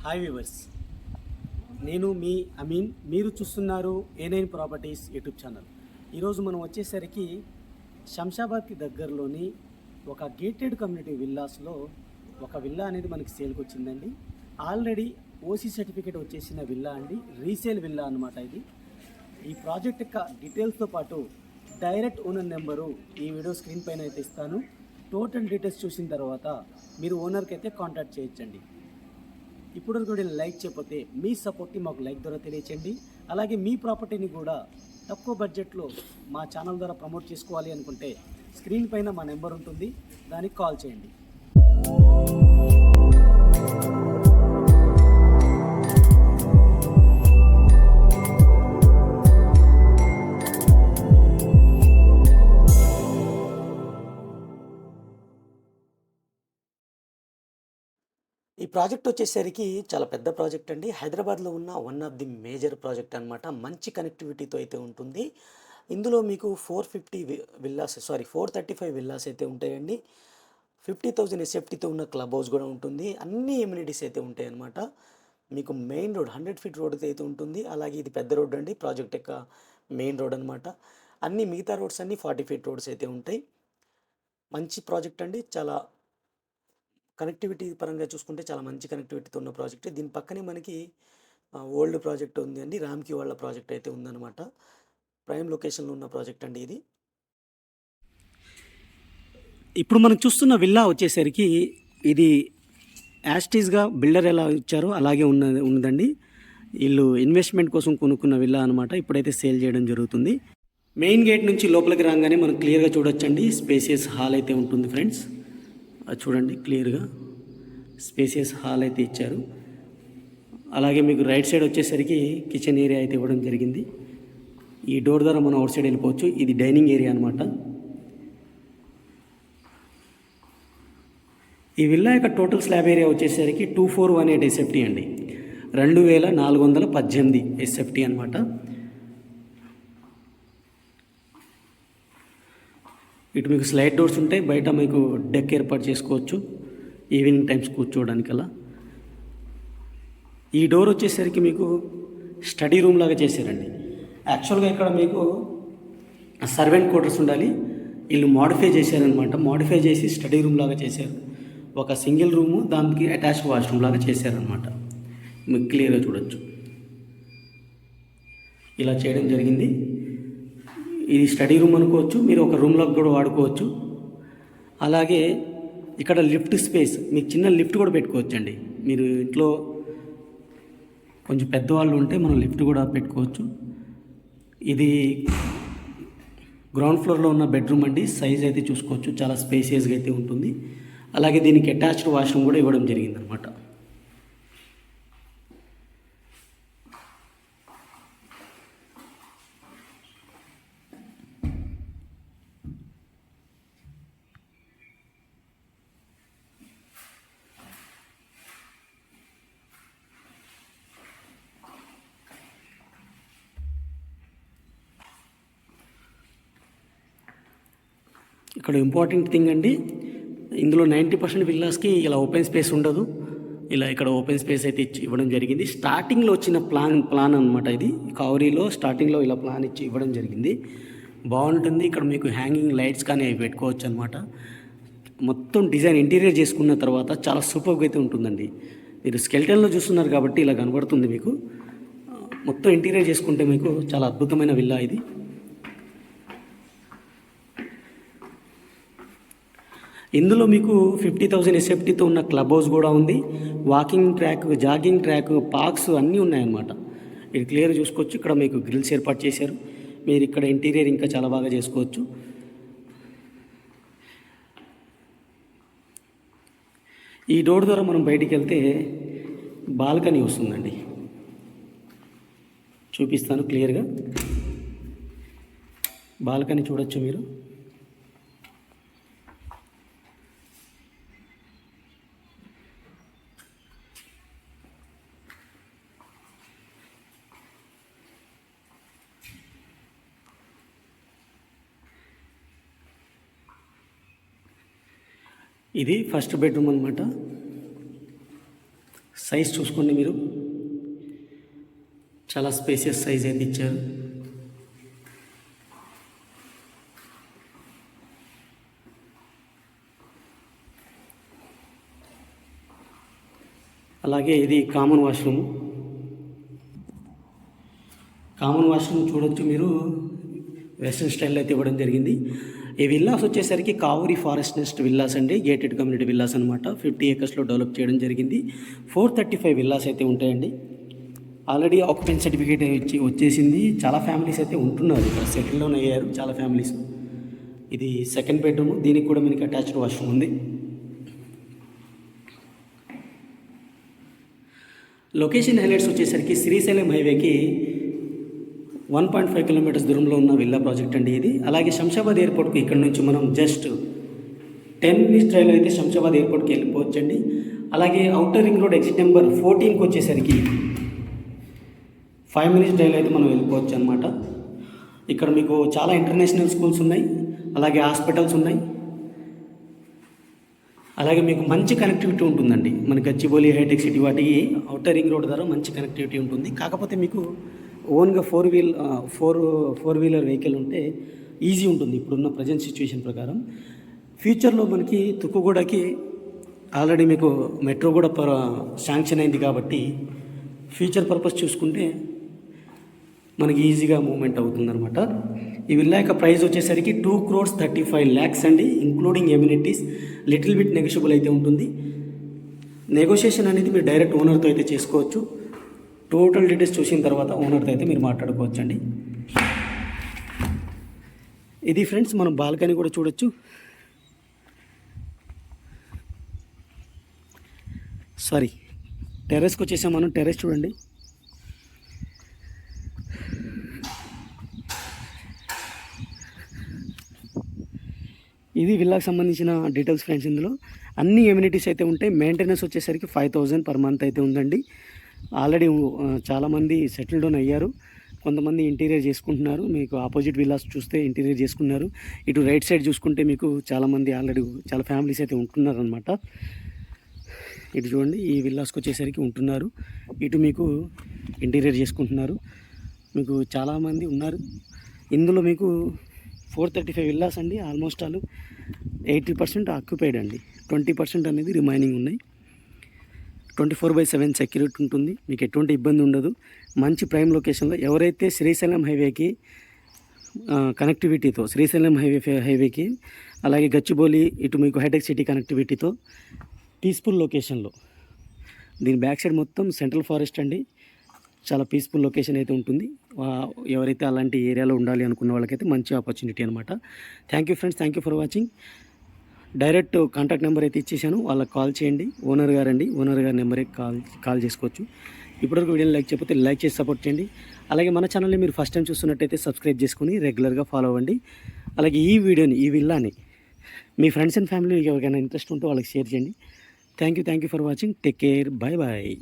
Hi viewers, నేను మీ అమీన్. మీరు చూస్తున్నారు A9 ప్రాపర్టీస్ యూట్యూబ్ ఛానల్. ఈరోజు మనం వచ్చేసరికి శంషాబాద్కి దగ్గరలోని ఒక గేటెడ్ కమ్యూనిటీ విల్లాస్లో ఒక విల్లా అనేది మనకి సేల్కి వచ్చిందండి. ఆల్రెడీ ఓసీ సర్టిఫికేట్ వచ్చేసిన విల్లా అండి, రీసేల్ విల్లా అనమాట ఇది. ఈ ప్రాజెక్ట్ యొక్క డీటెయిల్స్తో పాటు డైరెక్ట్ ఓనర్ నెంబరు ఈ వీడియో స్క్రీన్ పైన అయితే ఇస్తాను. టోటల్ డీటెయిల్స్ చూసిన తర్వాత మీరు ఓనర్కి అయితే కాంటాక్ట్ చేయొచ్చండి. ఇప్పుడు కూడా లైక్ చేయకపోతే మీ సపోర్ట్ని మాకు లైక్ ద్వారా తెలియచేయండి. అలాగే మీ ప్రాపర్టీని కూడా తక్కువ బడ్జెట్లో మా ఛానల్ ద్వారా ప్రమోట్ చేసుకోవాలి అనుకుంటే స్క్రీన్ పైన మా నెంబర్ ఉంటుంది, దానికి కాల్ చేయండి. ఈ ప్రాజెక్ట్ వచ్చేసరికి చాలా పెద్ద ప్రాజెక్ట్ అండి. హైదరాబాద్లో ఉన్న one of the major project అనమాట. మంచి కనెక్టివిటీతో అయితే ఉంటుంది. ఇందులో మీకు 435 విల్లాస్ అయితే ఉంటాయండి. 50,000 ఎస్ఎఫ్టీతో ఉన్న క్లబ్ హౌస్ కూడా ఉంటుంది. అన్ని ఎమ్యూనిటీస్ అయితే ఉంటాయి అన్నమాట. మీకు మెయిన్ రోడ్ 100 ఫీట్ రోడ్ అయితే ఉంటుంది. అలాగే ఇది పెద్ద రోడ్ అండి, ప్రాజెక్ట్ యొక్క మెయిన్ రోడ్ అనమాట. అన్ని మిగతా రోడ్స్ అన్నీ 40 ఫీట్ రోడ్స్ అయితే ఉంటాయి. మంచి ప్రాజెక్ట్ అండి. చాలా కనెక్టివిటీ పరంగా చూసుకుంటే చాలా మంచి కనెక్టివిటీతో ఉన్న ప్రాజెక్ట్. దీని పక్కనే మనకి ఓల్డ్ ప్రాజెక్ట్ ఉంది అండి, రామ్కి వాళ్ళ ప్రాజెక్ట్ అయితే ఉందన్నమాట. ప్రైమ్ లొకేషన్లో ఉన్న ప్రాజెక్ట్ అండి ఇది. ఇప్పుడు మనం చూస్తున్న విల్లా వచ్చేసరికి ఇది యాస్టీస్గా బిల్డర్ ఎలా ఇచ్చారో అలాగే ఉన్నదండి. వీళ్ళు ఇన్వెస్ట్మెంట్ కోసం కొనుక్కున్న విల్లా అనమాట. ఇప్పుడైతే సేల్ చేయడం జరుగుతుంది. మెయిన్ గేట్ నుంచి లోపలికి రాగానే మనం క్లియర్గా చూడొచ్చండి, స్పేసియస్ హాల్ అయితే ఉంటుంది ఫ్రెండ్స్. అది చూడండి, క్లియర్గా స్పేసియస్ హాల్ అయితే ఇచ్చారు. అలాగే మీకు రైట్ సైడ్ వచ్చేసరికి కిచెన్ ఏరియా అయితే ఇవ్వడం జరిగింది. ఈ డోర్ ద్వారా మనం అవుట్ సైడ్ వెళ్ళిపోవచ్చు. ఇది డైనింగ్ ఏరియా అనమాట. ఈ విల్లా యొక్క టోటల్ స్లాబ్ ఏరియా వచ్చేసరికి 2418 ఎస్ఎఫ్టీ అండి, 2418 ఎస్ఎఫ్టీ అనమాట. ఇటు మీకు స్లైడ్ డోర్స్ ఉంటాయి, బయట మీకు డెక్ ఏర్పాటు చేసుకోవచ్చు ఈవినింగ్ టైమ్స్ కూర్చోవడానికి అలా. ఈ డోర్ వచ్చేసరికి మీకు స్టడీ రూమ్ లాగా చేశారండి. యాక్చువల్గా ఇక్కడ మీకు సర్వెంట్ క్వార్టర్స్ ఉండాలి, వీళ్ళు మోడిఫై చేశారనమాట. మోడిఫై చేసి స్టడీ రూమ్ లాగా చేశారు. ఒక సింగిల్ రూము, దానికి అటాచ్డ్ వాష్రూమ్ లాగా చేశారనమాట. మీకు క్లియర్గా చూడొచ్చు, ఇలా చేయడం జరిగింది. ఇది స్టడీ రూమ్ అనుకోవచ్చు, మీరు ఒక రూమ్లోకి కూడా వాడుకోవచ్చు. అలాగే ఇక్కడ లిఫ్ట్ స్పేస్, మీకు చిన్న లిఫ్ట్ కూడా పెట్టుకోవచ్చండి. మీరు ఇంట్లో కొంచెం పెద్దవాళ్ళు ఉంటే మనం లిఫ్ట్ కూడా పెట్టుకోవచ్చు. ఇది గ్రౌండ్ ఫ్లోర్లో ఉన్న బెడ్రూమ్ అండి. సైజ్ అయితే చూసుకోవచ్చు, చాలా స్పేసియస్గా అయితే ఉంటుంది. అలాగే దీనికి అటాచ్డ్ వాష్రూమ్ కూడా ఇవ్వడం జరిగింది అనమాట. ఇక్కడ ఇంపార్టెంట్ థింగ్ అండి, ఇందులో 90% విల్లాస్కి ఇలా ఓపెన్ స్పేస్ ఉండదు. ఇలా ఇక్కడ ఓపెన్ స్పేస్ అయితే ఇవ్వడం జరిగింది. స్టార్టింగ్లో వచ్చిన ప్లాన్ అనమాట ఇది. కౌరీలో స్టార్టింగ్లో ఇలా ప్లాన్ ఇచ్చి ఇవ్వడం జరిగింది. బాగుంటుంది. ఇక్కడ మీకు హ్యాంగింగ్ లైట్స్ కానీ అవి పెట్టుకోవచ్చు అనమాట. మొత్తం డిజైన్ ఇంటీరియర్ చేసుకున్న తర్వాత చాలా సూపర్గా అయితే ఉంటుందండి. మీరు స్కెల్టన్లో చూస్తున్నారు కాబట్టి ఇలా కనబడుతుంది మీకు. మొత్తం ఇంటీరియర్ చేసుకుంటే మీకు చాలా అద్భుతమైన విల్లా ఇది. ఇందులో మీకు 50,000 ఎస్ఎఫ్టీతో ఉన్న క్లబ్ హౌస్ కూడా ఉంది. Walking track, jogging track, parks అన్నీ ఉన్నాయన్నమాట. ఇది క్లియర్ చూసుకోవచ్చు. ఇక్కడ మీకు గ్రిల్స్ ఏర్పాటు చేశారు. మీరు ఇక్కడ ఇంటీరియర్ ఇంకా చాలా బాగా చేసుకోవచ్చు. ఈ డోర్ ద్వారా మనం బయటికి వెళ్తే బాల్కనీ వస్తుందండి, చూపిస్తాను క్లియర్గా. బాల్కనీ చూడొచ్చు మీరు. ఇది ఫస్ట్ బెడ్రూమ్ అనమాట. సైజ్ చూసుకోండి మీరు, చాలా స్పేసియస్ సైజ్ అయితే ఇచ్చారు. అలాగే ఇది కామన్ వాష్రూమ్ చూడొచ్చు మీరు, వెస్ట్రన్ స్టైల్లో అయితే ఇవ్వడం జరిగింది. ఈ విల్లాస్ వచ్చేసరికి కావూరి ఫారెస్ట్ నెస్ట్ విల్లాస్ అండి, గేటెడ్ కమ్యూనిటీ విల్లాస్ అనమాట. 50 acresలో డెవలప్ చేయడం జరిగింది. 435 విల్లాస్ అయితే ఉంటాయండి. ఆల్రెడీ ఆక్యుపెన్సీ సర్టిఫికేట్ వచ్చేసింది. చాలా ఫ్యామిలీస్ అయితే ఉంటున్నారు ఇక్కడ, సెటిల్ డౌన్ అయ్యారు చాలా ఫ్యామిలీస్. ఇది సెకండ్ బెడ్రూమ్, దీనికి కూడా మనకి అటాచ్డ్ వాష్రూమ్ ఉంది. లొకేషన్ హైలైట్స్ వచ్చేసరికి శ్రీశైలం హైవేకి 1.5 కిలోమీటర్స్ దూరంలో ఉన్న విల్లా ప్రాజెక్ట్ అండి ఇది. అలాగే శంషాబాద్ ఎయిర్పోర్ట్కి ఇక్కడ నుంచి మనం జస్ట్ 10 minutes డ్రైవ్లో అయితే శంషాబాద్ ఎయిర్పోర్ట్కి వెళ్ళిపోవచ్చు అండి. అలాగే outer ring road exit number 14కి వచ్చేసరికి 5 minutes డ్రైవ్లో అయితే మనం వెళ్ళిపోవచ్చు అనమాట. ఇక్కడ మీకు చాలా ఇంటర్నేషనల్ స్కూల్స్ ఉన్నాయి, అలాగే హాస్పిటల్స్ ఉన్నాయి, అలాగే మీకు మంచి కనెక్టివిటీ ఉంటుందండి. మన గచ్చిబౌలి, హైటెక్ సిటీ వాటికి ఔటర్ రింగ్ రోడ్ ద్వారా మంచి కనెక్టివిటీ ఉంటుంది. కాకపోతే మీకు ఓన్గా ఫోర్ వీలర్ వెహికల్ ఉంటే ఈజీ ఉంటుంది ఇప్పుడున్న ప్రజెంట్ సిచ్యువేషన్ ప్రకారం. ఫ్యూచర్లో మనకి తుక్కుగూడకి ఆల్రెడీ మీకు మెట్రో కూడా శాంక్షన్ అయింది కాబట్టి ఫ్యూచర్ పర్పస్ చూసుకుంటే మనకి ఈజీగా మూవ్మెంట్ అవుతుందన్నమాట. ఈ విల్లా యొక్క ప్రైస్ వచ్చేసరికి 2,35 lakhs అండి, including amenities. Little bit negotiable అయితే ఉంటుంది. నెగోషియేషన్ అనేది మీరు డైరెక్ట్ ఓనర్తో అయితే చేసుకోవచ్చు. టోటల్ డీటెయిల్స్ చూసిన తర్వాత ఓనర్తో అయితే మీరు మాట్లాడుకోవచ్చు అండి. ఇది ఫ్రెండ్స్, మనం బాల్కనీ కూడా చూడొచ్చు. సారీ, టెర్రస్కి వచ్చేసాం మనం. టెర్రస్ చూడండి, ఇది విల్లాకి సంబంధించిన డీటెయిల్స్ ఫ్రెండ్స్. ఇందులో అన్ని ఎమ్యూనిటీస్ అయితే ఉంటాయి. మెయింటెనెన్స్ వచ్చేసరికి 5,000 per month అయితే ఉందండి. ఆల్రెడీ చాలామంది సెటిల్ డౌన్ అయ్యారు, కొంతమంది ఇంటీరియర్ చేసుకుంటున్నారు. మీకు ఆపోజిట్ విల్లాస్ చూస్తే ఇంటీరియర్ చేసుకున్నారు. ఇటు రైట్ సైడ్ చూసుకుంటే మీకు చాలామంది ఆల్రెడీ చాలా ఫ్యామిలీస్ అయితే ఉంటున్నారు అనమాట. ఇటు చూడండి, ఈ విల్లాస్కి వచ్చేసరికి ఉంటున్నారు. ఇటు మీకు ఇంటీరియర్ చేసుకుంటున్నారు. మీకు చాలామంది ఉన్నారు. ఇందులో మీకు 435 విల్లాస్ అండి. ఆల్మోస్ట్ ఆల్ 80% ఆక్యుపైడ్ అండి, 20% అనేది రిమైనింగ్ ఉన్నాయి. 24/7 సెక్యూరిటీ ఉంటుంది, మీకు ఎటువంటి ఇబ్బంది ఉండదు. మంచి ప్రైమ్ లొకేషన్లో ఎవరైతే శ్రీశైలం హైవేకి కనెక్టివిటీతో, శ్రీశైలం హైవేకి అలాగే గచ్చిబౌలి ఇటు మీకు హైటెక్ సిటీ కనెక్టివిటీతో పీస్ఫుల్ లొకేషన్లో, దీని బ్యాక్ సైడ్ మొత్తం సెంట్రల్ ఫారెస్ట్ అండి, చాలా పీస్ఫుల్ లొకేషన్ అయితే ఉంటుంది. ఎవరైతే అలాంటి ఏరియాలో ఉండాలి అనుకున్న వాళ్ళకైతే మంచి ఆపర్చునిటీ అనమాట. Thank you friends, thank you for watching. Direct contact number అయితే ఇచ్చేసాను, వాళ్ళకి కాల్ చేయండి. ఓనర్ గారి నెంబరే కాల్ చేసుకోవచ్చు. ఇప్పటివరకు వీడియోని లైక్ చేయకపోతే లైక్ చేసి సపోర్ట్ చేయండి. అలాగే మన ఛానల్ని మీరు ఫస్ట్ టైం చూస్తున్నట్టయితే సబ్స్క్రైబ్ చేసుకుని రెగ్యులర్గా ఫాలో అవ్వండి. అలాగే ఈ విల్లాని మీ ఫ్రెండ్స్ అండ్ ఫ్యామిలీ ఎవరికైనా ఇంట్రెస్ట్ ఉంటే వాళ్ళకి షేర్ చేయండి. Thank you for watching. Take care, bye.